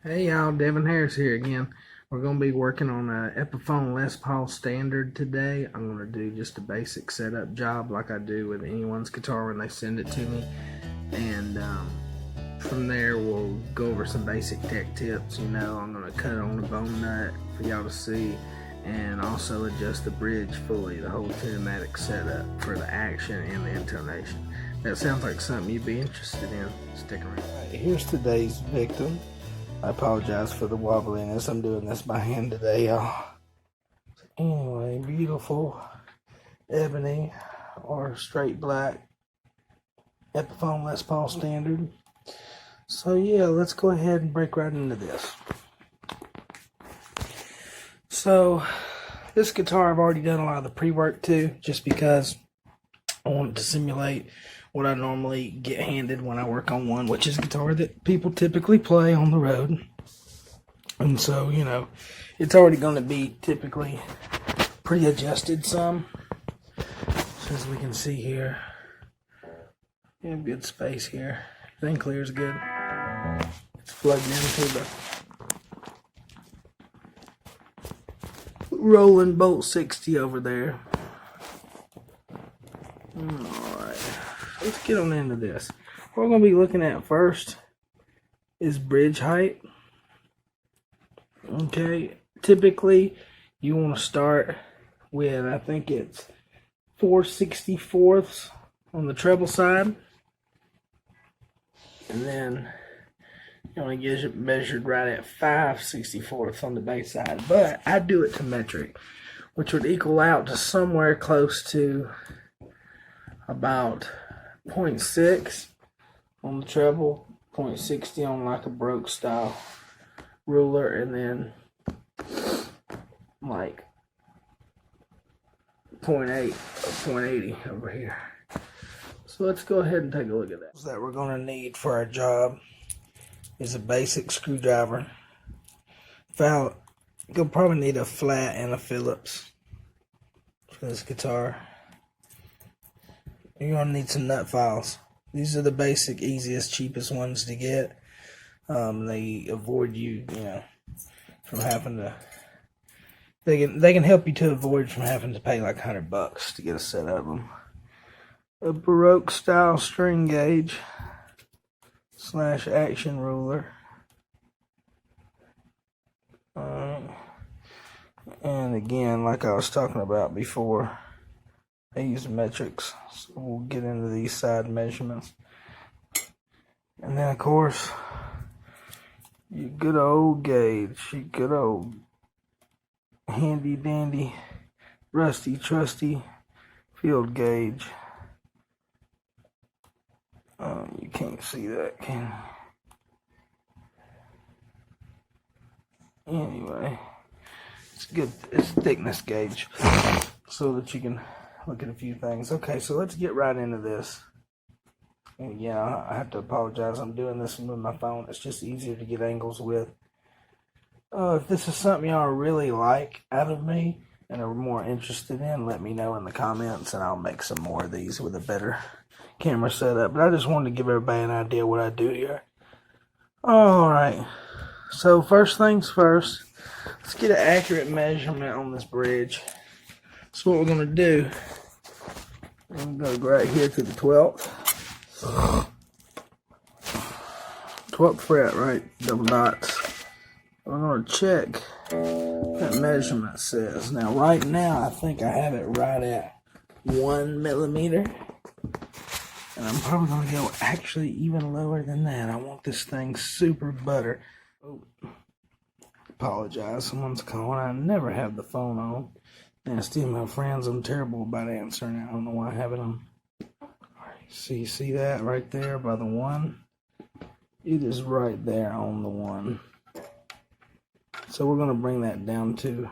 Hey y'all, Devin Harris here again. We're going to be working on a Epiphone Les Paul standard today. I'm going to do just a basic setup job like I do with anyone's guitar when they send it to me. And from there we'll go over some basic tech tips. I'm going to cut on the bone nut for y'all to see, and also adjust the bridge fully, the whole kinematic setup for the action and the intonation. That sounds like something you'd be interested in. Stick around. Right, here's today's victim. I apologize for the wobbliness. I'm doing this by hand today, y'all. Anyway, beautiful ebony or straight black Epiphone Les Paul standard. So yeah, let's go ahead and break right into this. So this guitar I've already done a lot of the pre-work to, just because I want it to simulate what I normally get handed when I work on one, which is a guitar that people typically play on the road. And so, it's already going to be typically pre-adjusted some. So as we can see here, you have good space here. Everything clears good. It's plugged into the rolling bolt 60 over there. Alright, let's get on into this. What we're going to be looking at first is bridge height. Okay, typically you want to start with, I think it's 4/64 on the treble side. And then you want to get it measured right at 5/64 on the bass side. But I do it to metric, which would equal out to somewhere close to about 0.6 on the treble, 0.60 on like a broke style ruler, and then like 0.8 or 0.80 over here. So let's go ahead and take a look at that. What we're going to need for our job is a basic screwdriver. You'll probably need a flat and a Phillips for this guitar. You're going to need some nut files. These are the basic, easiest, cheapest ones to get. They avoid you, from having to. They can help you to avoid from having to pay like $100 to get a set of them. A Baroque style string gauge / action ruler. And again, like I was talking about before, I use metrics, so we'll get into these side measurements. And then of course, your good old gauge, your good old handy dandy, rusty trusty field gauge. You can't see that, can you? Anyway, it's good. It's a thickness gauge, so that you can look at a few things. Okay, so let's get right into this. And yeah, I have to apologize. I'm doing this with my phone. It's just easier to get angles with. If this is something y'all really like out of me and are more interested in, let me know in the comments, and I'll make some more of these with a better camera setup. But I just wanted to give everybody an idea what I do here. Alright, so first things first, let's get an accurate measurement on this bridge. So what we're going to do, I'm going to go right here to the 12th. 12th fret, right? Double dots. I'm going to check that measurement says. Now, right now, I think I have it right at 1 millimeter. And I'm probably going to go actually even lower than that. I want this thing super butter. Oh, apologize. Someone's calling. I never have the phone on. And still, my friends, I'm terrible about answering. I don't know why I have it on. See that right there by the 1? It is right there on the 1. So we're going to bring that down to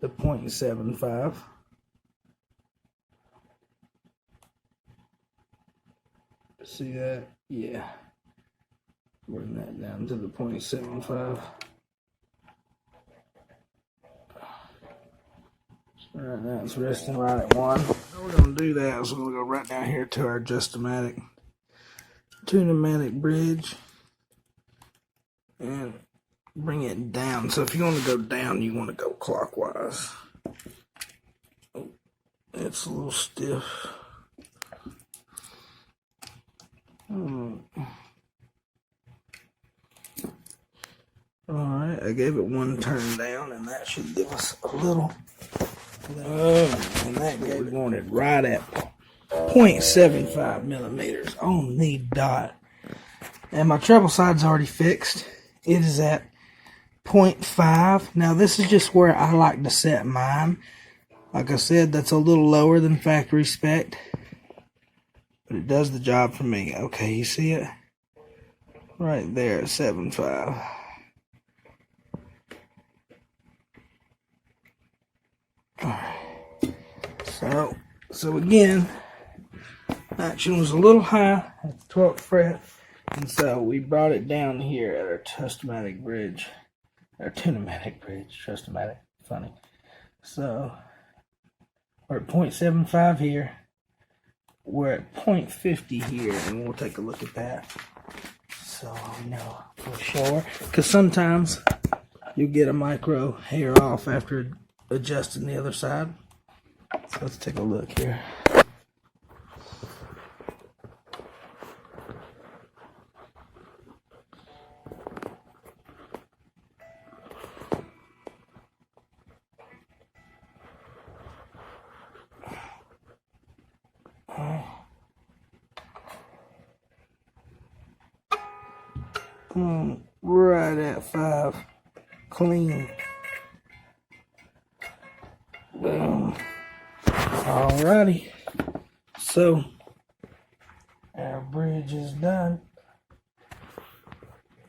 the 0.75. See that? Yeah. Bring that down to the 0.75. Alright, now it's resting right at 1. How we're going to do that is we're going to go right down here to our Adjust-O-Matic tunematic bridge. and bring it down. So if you want to go down, you want to go clockwise. Oh, it's a little stiff. Alright, I gave it one turn down, and that should give us a little. And that gave we wanted right at 0.75 millimeters on the dot. And my treble side's already fixed. It is at 0.5. Now this is just where I like to set mine. Like I said, that's a little lower than factory spec, but it does the job for me. Okay, you see it? Right there at 7.5. Alright. So again, action was a little high at the 12th fret. And so we brought it down here at our Trust-O-Matic bridge. Our Tune-O-Matic bridge. Trust-O-Matic. Funny. So we're at 0.75 here. We're at 0.50 here. And we'll take a look at that. So we know for sure. Because sometimes you get a micro hair off after adjusting the other side. So let's take a look here. Right at 5. Clean. Boom. Alrighty. So, our bridge is done.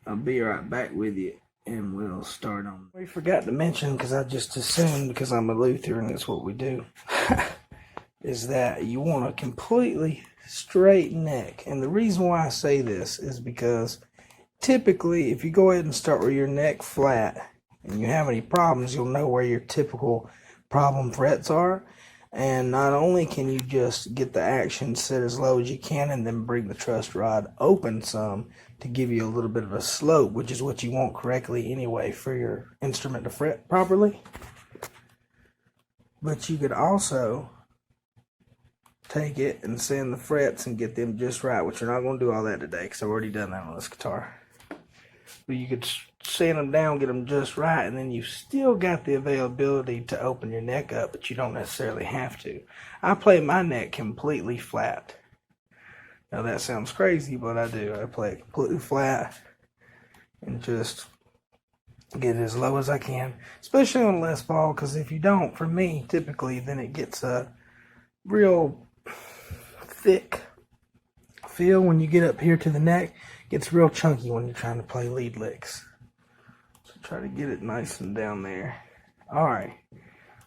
I'll be right back with you, and we'll start on. We forgot to mention, because I just assumed, because I'm a Lutheran, that's what we do, is that you want a completely straight neck. And the reason why I say this is because typically, if you go ahead and start with your neck flat and you have any problems, you'll know where your typical problem frets are. And not only can you just get the action set as low as you can and then bring the truss rod open some to give you a little bit of a slope, which is what you want correctly anyway for your instrument to fret properly. But you could also take it and sand the frets and get them just right, which we're not going to do all that today because I've already done that on this guitar. But you could sand them down, get them just right, and then you've still got the availability to open your neck up, but you don't necessarily have to. I play my neck completely flat. Now that sounds crazy, but I do. I play it completely flat and just get it as low as I can, especially on Les Paul, because if you don't, for me, typically, then it gets a real thick feel when you get up here to the neck. It gets real chunky when you're trying to play lead licks. So try to get it nice and down there. Alright,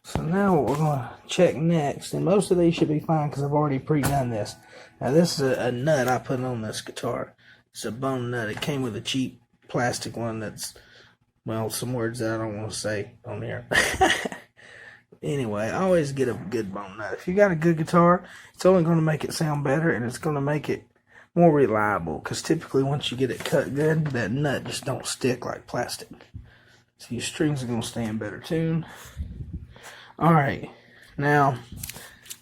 so now what we're going to check next, and most of these should be fine because I've already pre-done this. Now this is a nut I put on this guitar. It's a bone nut. It came with a cheap plastic one that's, well, some words that I don't want to say on here. Anyway, I always get a good bone nut. If you got a good guitar, it's only going to make it sound better, and it's going to make it more reliable, because typically once you get it cut good, that nut just don't stick like plastic. So your strings are going to stay in better tune. Alright, now,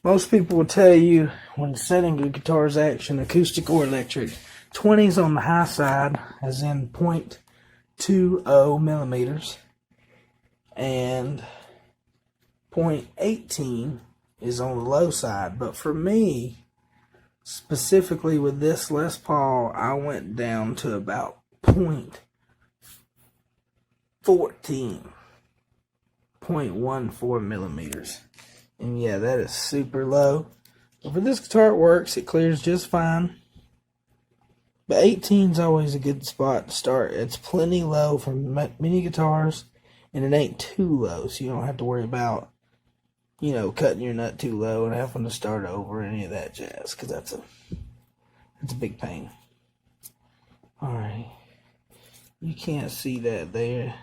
most people will tell you when setting a guitar's action, acoustic or electric, 20's on the high side, as in 0.20 millimeters, and 0.18 is on the low side. But for me, specifically with this Les Paul, I went down to about 0.14 millimeters. And yeah, that is super low. But for this guitar, it works. It clears just fine. But 18 is always a good spot to start. It's plenty low for many guitars, and it ain't too low, so you don't have to worry about, you know, cutting your nut too low and having to start over, any of that jazz, because that's a big pain. Alright, you can't see that there.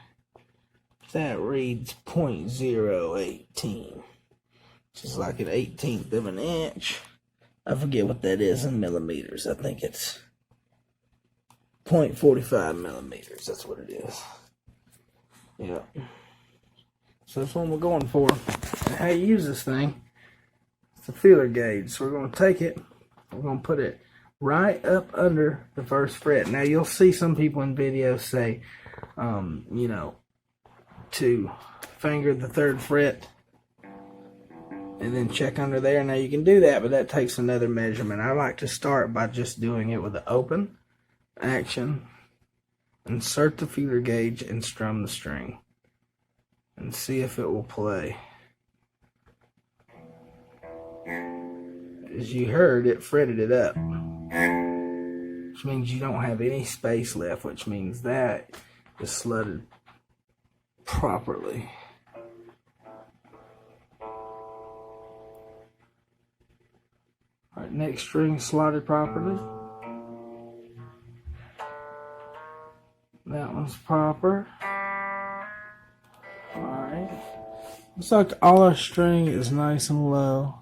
That reads 0.018, which is like an 1/18 of an inch. I forget what that is in millimeters. I think it's .45 millimeters. That's what it is. Yeah. So that's what we're going for. And how you use this thing, it's a feeler gauge. So we're going to take it, we're going to put it right up under the first fret. Now you'll see some people in videos say, you know, to finger the 3rd fret and then check under there. Now you can do that, but that takes another measurement. I like to start by just doing it with the open action. Insert the feeler gauge and strum the string and see if it will play. As you heard, it fretted it up, which means you don't have any space left, which means that is slotted properly. Alright, next string slotted properly. That one's proper. Alright. Looks like all our string is nice and low.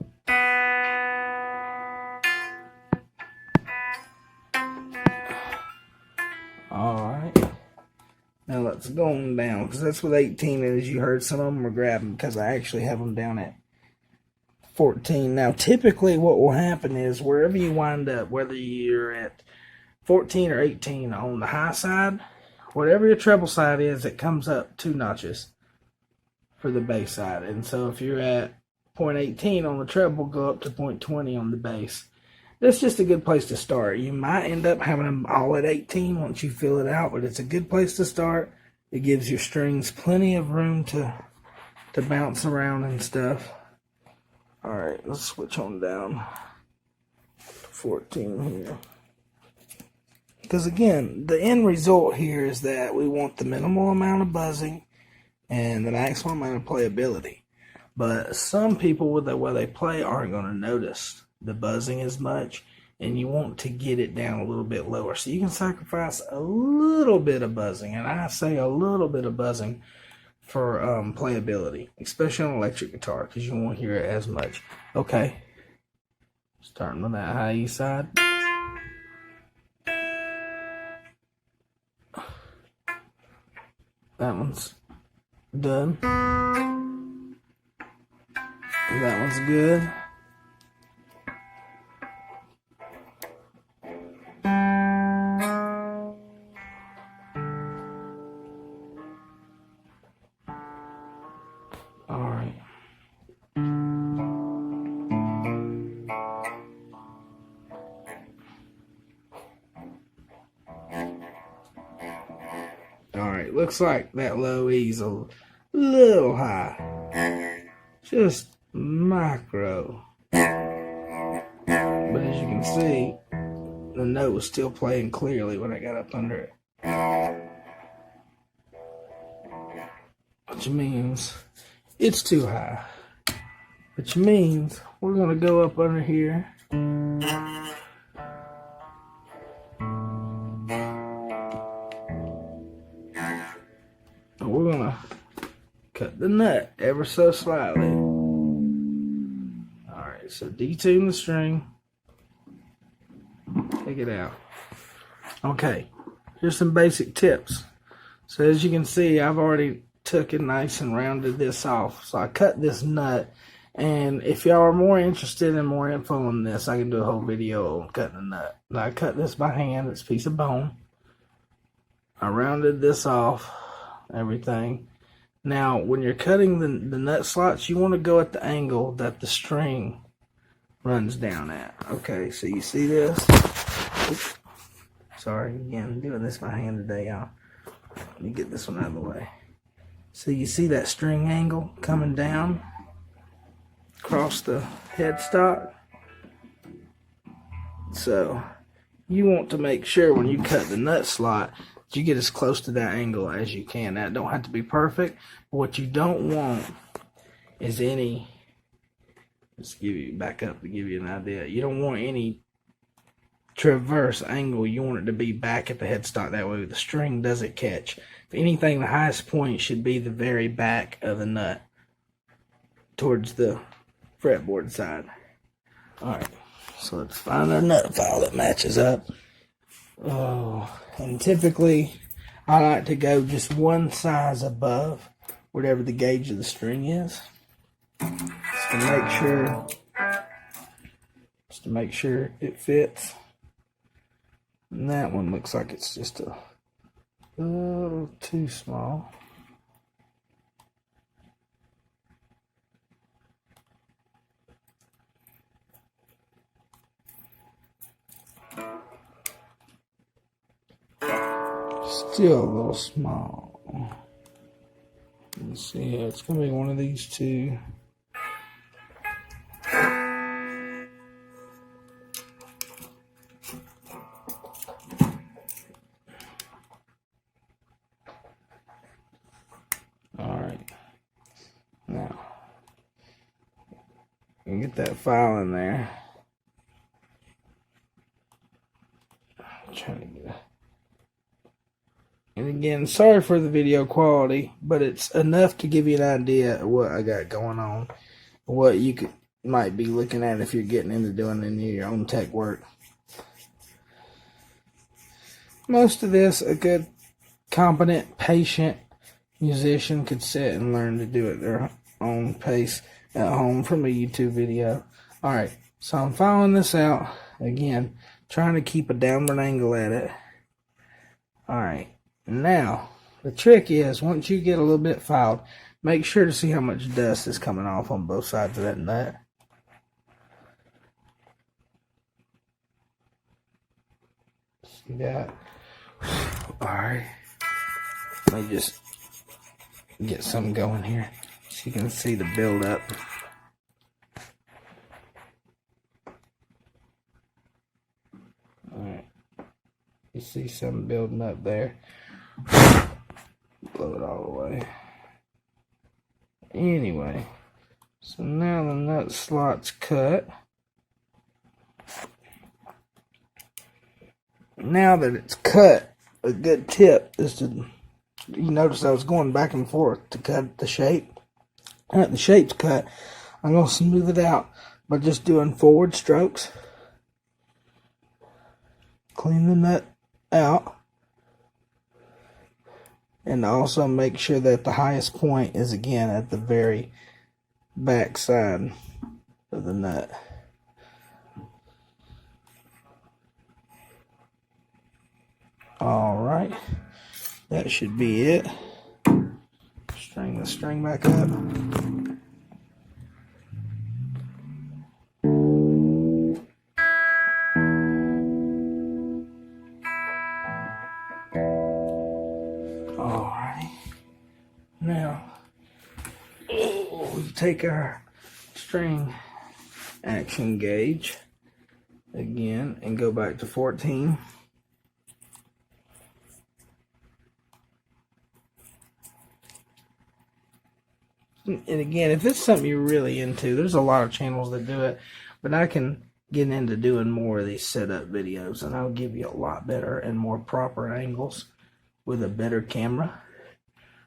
Alright. Now let's go on down, because that's what 18 is. You heard some of them were grabbing because I actually have them down at 14. Now typically what will happen is wherever you wind up, whether you're at 14 or 18 on the high side, whatever your treble side is, it comes up 2 notches for the bass side. And so if you're at .18 on the treble, go up to .20 on the bass. That's just a good place to start. You might end up having them all at 18 once you fill it out, but it's a good place to start. It gives your strings plenty of room to bounce around and stuff. Alright, let's switch on down to 14 here. Because again, the end result here is that we want the minimal amount of buzzing and the maximum amount of playability. But some people with the way they play aren't going to notice the buzzing as much, and you want to get it down a little bit lower. So you can sacrifice a little bit of buzzing, and I say a little bit of buzzing for playability, especially on electric guitar, because you won't hear it as much. Okay, starting with that high E side. That one's done. That one's good. Alright. Alright, looks like that low E's a little high. Just micro. But as you can see, the note was still playing clearly when I got up under it. Which means it's too high. Which means we're going to go up under here. And we're going to cut the nut ever so slightly. Alright, so detune the string. Take it out. Okay, here's some basic tips. So as you can see, I've already took it nice and rounded this off. So I cut this nut, and if y'all are more interested in more info on this, I can do a whole video on cutting a nut. Now, I cut this by hand. It's a piece of bone. I rounded this off, everything. Now, when you're cutting the nut slots, you want to go at the angle that the string runs down at. Okay, so you see this? Oops. Sorry, again, doing this by hand today, y'all. Let me get this one out of the way. So you see that string angle coming down across the headstock? So you want to make sure when you cut the nut slot that you get as close to that angle as you can. That don't have to be perfect, but what you don't want is any, let's back up to give you an idea. You don't want any transverse angle. You want it to be back at the headstock. That way the string doesn't catch. If anything, the highest point should be the very back of the nut towards the fretboard side. Alright, so let's find our nut file that matches up. Oh, And typically, I like to go just one size above whatever the gauge of the string is. Just to make sure it fits. And that one looks like it's just a little too small. Still a little small. Let's see, it's going to be one of these two. Alright. Now, you get that file in there. I'm trying to get it. And again, sorry for the video quality, but it's enough to give you an idea of what I got going on, what you might be looking at if you're getting into doing any of your own tech work. Most of this, a good, competent, patient musician could sit and learn to do at their own pace at home from a YouTube video. Alright, so I'm filing this out, again, trying to keep a downward angle at it. Alright. Now, the trick is, once you get a little bit filed, make sure to see how much dust is coming off on both sides of that nut. See that? Alright. Let me just get something going here so you can see the buildup. Alright. You see something building up there. Blow it all away. Anyway, so now the nut slot's cut. Now that it's cut, a good tip is to, you notice I was going back and forth to cut the shape. Now that the shape's cut, I'm going to smooth it out by just doing forward strokes. Clean the nut out. And also make sure that the highest point is again at the very back side of the nut. Alright, that should be it. String the string back up. Alright, now we take our string action gauge again and go back to 14. And again, if it's something you're really into, there's a lot of channels that do it, but I can get into doing more of these setup videos, and I'll give you a lot better and more proper angles with a better camera.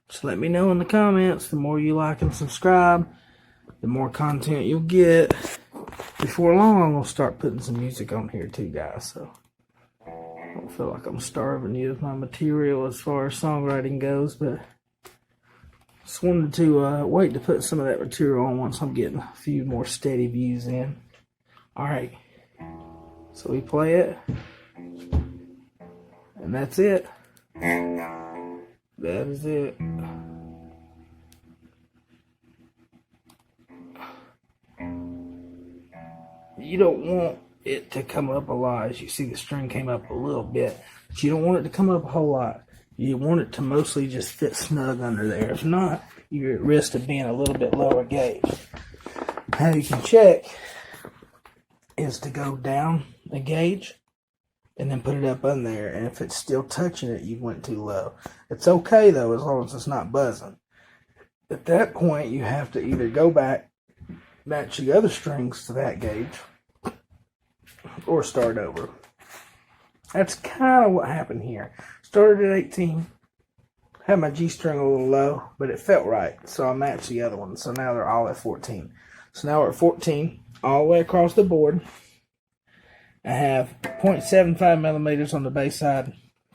Just let me know in the comments. The more you like and subscribe, the more content you'll get. Before long, I'm going to start putting some music on here too, guys, so I don't feel like I'm starving you with my material as far as songwriting goes, but just wanted to wait to put some of that material on once I'm getting a few more steady views in. Alright, so we play it, and that's it. That is it. You don't want it to come up a lot. As you see, the string came up a little bit, but you don't want it to come up a whole lot. You want it to mostly just fit snug under there. If not, you're at risk of being a little bit lower gauge. How you can check is to go down a gauge and then put it up on there. And if it's still touching it, you went too low. It's okay though, as long as it's not buzzing. At that point, you have to either go back, match the other strings to that gauge, or start over. That's kind of what happened here. Started at 18, had my G string a little low, but it felt right, so I matched the other one. So now they're all at 14. So now we're at 14, all the way across the board. I have 0.75 millimeters on the bass side,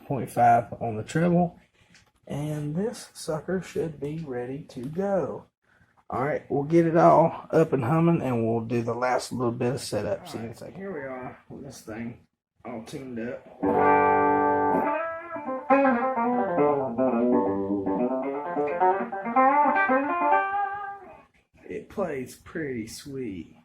0.5 on the treble, and this sucker should be ready to go. Alright, we'll get it all up and humming, and we'll do the last little bit of setup. See, it's like, here we are with this thing all tuned up. It plays pretty sweet.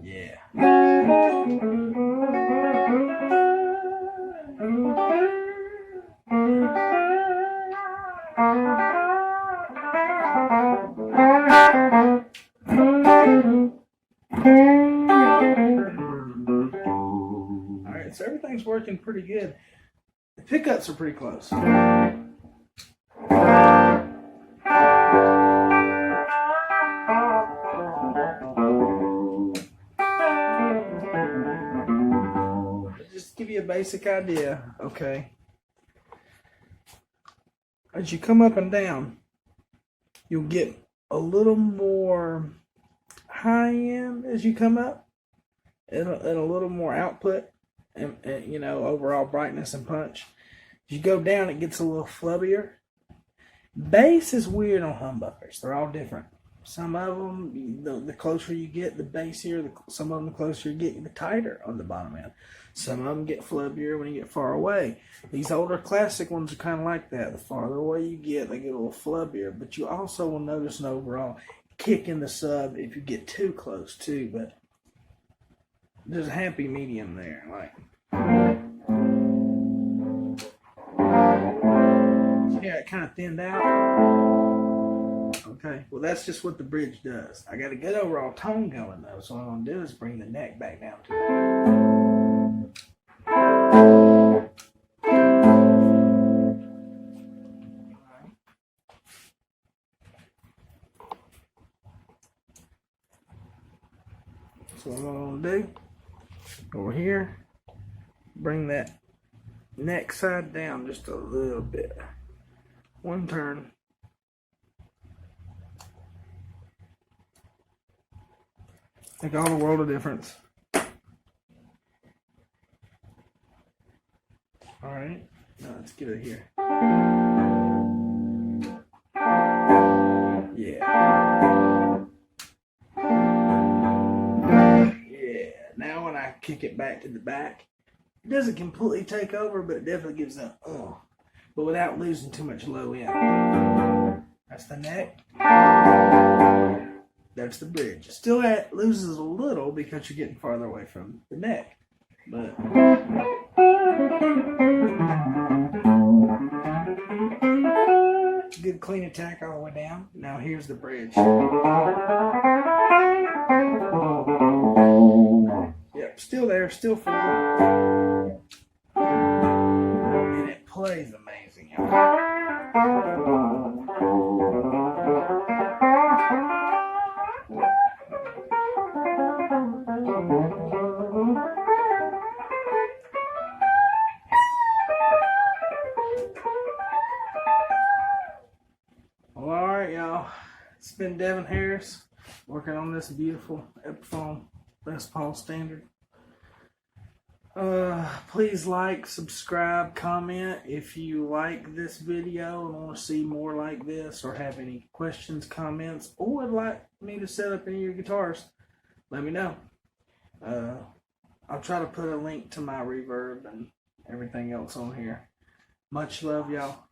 Yeah. Alright, so everything's working pretty good. The pickups are pretty close. Just to give you a basic idea, okay? As you come up and down, you'll get a little more high end as you come up, and a little more output, and you know, overall brightness and punch. As you go down, it gets a little flubbier. Bass is weird on humbuckers. They're all different. Some of them, the closer you get, the bassier. Some of them, the closer you get, the tighter on the bottom end. Some of them get flubbier when you get far away. These older classic ones are kind of like that. The farther away you get, they get a little flubbier. But you also will notice an overall kick in the sub if you get too close too. But there's a happy medium there. Like, yeah, it kind of thinned out. Okay, well that's just what the bridge does. I got a good overall tone going though, so what I'm gonna do is bring the neck back down to it. So what I'm gonna do over here, bring that neck side down just a little bit. One turn. Make all the world of difference. Alright, now let's get it here. Yeah. Yeah. Now when I kick it back to the back, it doesn't completely take over, but it definitely gives a but without losing too much low end. That's the neck. That's the bridge. It still loses a little because you're getting farther away from the neck. But good clean attack all the way down. Now here's the bridge. Yep, still there, still full. And it plays amazing. Well, alright, y'all. It's been Devin Harris working on this beautiful Epiphone Les Paul standard. Please like, subscribe, comment if you like this video and want to see more like this, or have any questions, comments, or would like me to set up any of your guitars. Let me know. I'll try to put a link to my reverb and everything else on here. Much love, y'all.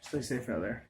Stay safe out there.